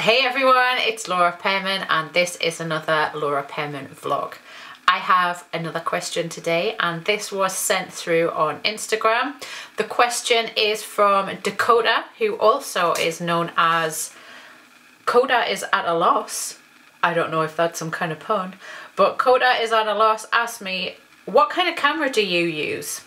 Hey everyone, it's Laura Pearman and this is another Laura Pearman vlog. I have another question today and this was sent through on Instagram. The question is from Dakota, who also is known as Coda is at a loss. I don't know if that's some kind of pun, but Coda is at a loss asked me, what kind of camera do you use?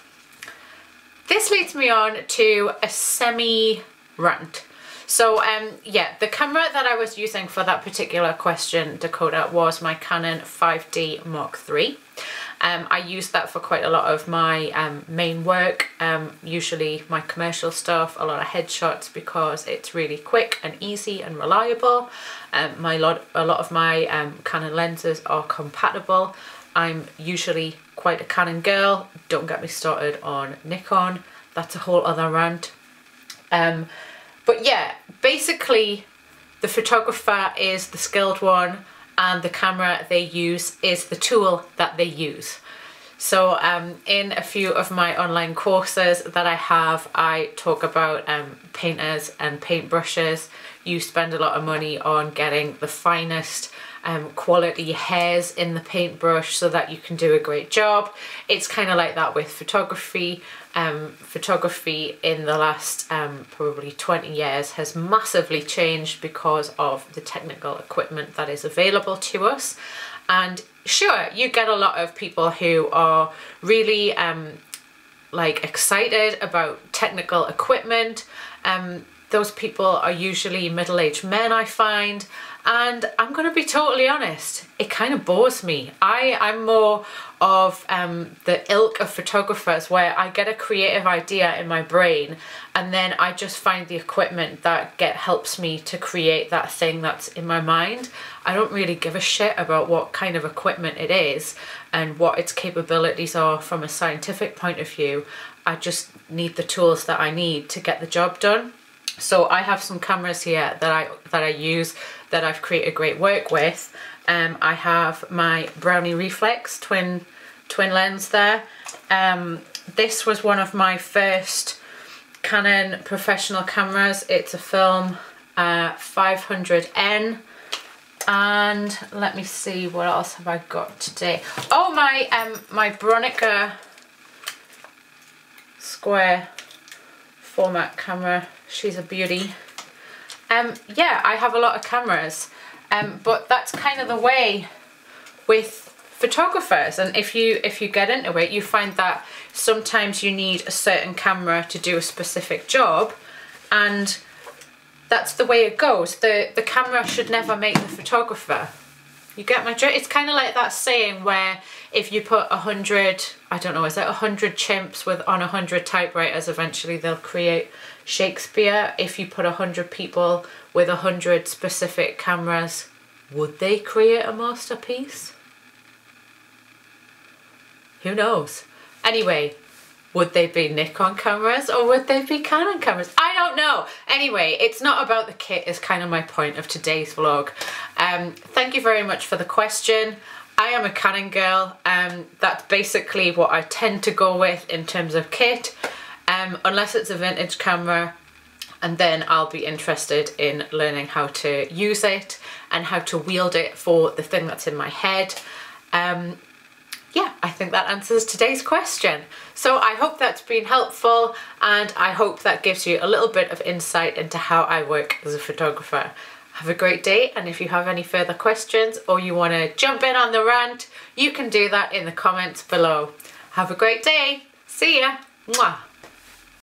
This leads me on to a semi-rant. So yeah, the camera that I was using for that particular question, Dakota, was my Canon 5D Mark III. I use that for quite a lot of my main work, usually my commercial stuff, a lot of headshots, because it's really quick and easy and reliable. A lot of my Canon lenses are compatible. I'm usually quite a Canon girl. Don't get me started on Nikon. That's a whole other rant. But yeah, basically the photographer is the skilled one and the camera they use is the tool that they use. So in a few of my online courses that I have, I talk about painters and paintbrushes. You spend a lot of money on getting the finest quality hairs in the paintbrush so that you can do a great job. It's kind of like that with photography. Photography in the last probably 20 years has massively changed because of the technical equipment that is available to us. And sure, you get a lot of people who are really like excited about technical equipment. Those people are usually middle-aged men, I find, and I'm going to be totally honest, it kind of bores me. I'm more of the ilk of photographers where I get a creative idea in my brain and then I just find the equipment that helps me to create that thing that's in my mind. I don't really give a shit about what kind of equipment it is and what its capabilities are from a scientific point of view. I just need the tools that I need to get the job done. So I have some cameras here that I use that I've created great work with. I have my Brownie Reflex twin lens there. This was one of my first Canon professional cameras. It's a film 500N. And let me see, what else have I got today? Oh, my Bronica square format camera. She's a beauty. Yeah, I have a lot of cameras, but that's kind of the way with photographers. And if you get into it, you find that sometimes you need a certain camera to do a specific job, and that's the way it goes. The camera should never make the photographer. You get my drift? It's kind of like that saying where if you put 100, I don't know, is it 100 chimps on 100 typewriters, eventually they'll create Shakespeare. If you put 100 people with 100 specific cameras, would they create a masterpiece? Who knows? Anyway, would they be Nikon cameras or would they be Canon cameras? I don't know. Anyway, it's not about the kit is kind of my point of today's vlog. Thank you very much for the question. I am a Canon girl. That's basically what I tend to go with in terms of kit. Unless it's a vintage camera, and then I'll be interested in learning how to use it and how to wield it for the thing that's in my head. Yeah, I think that answers today's question. So I hope that's been helpful and I hope that gives you a little bit of insight into how I work as a photographer. Have a great day, and if you have any further questions or you want to jump in on the rant, you can do that in the comments below. Have a great day. See ya. Mwah.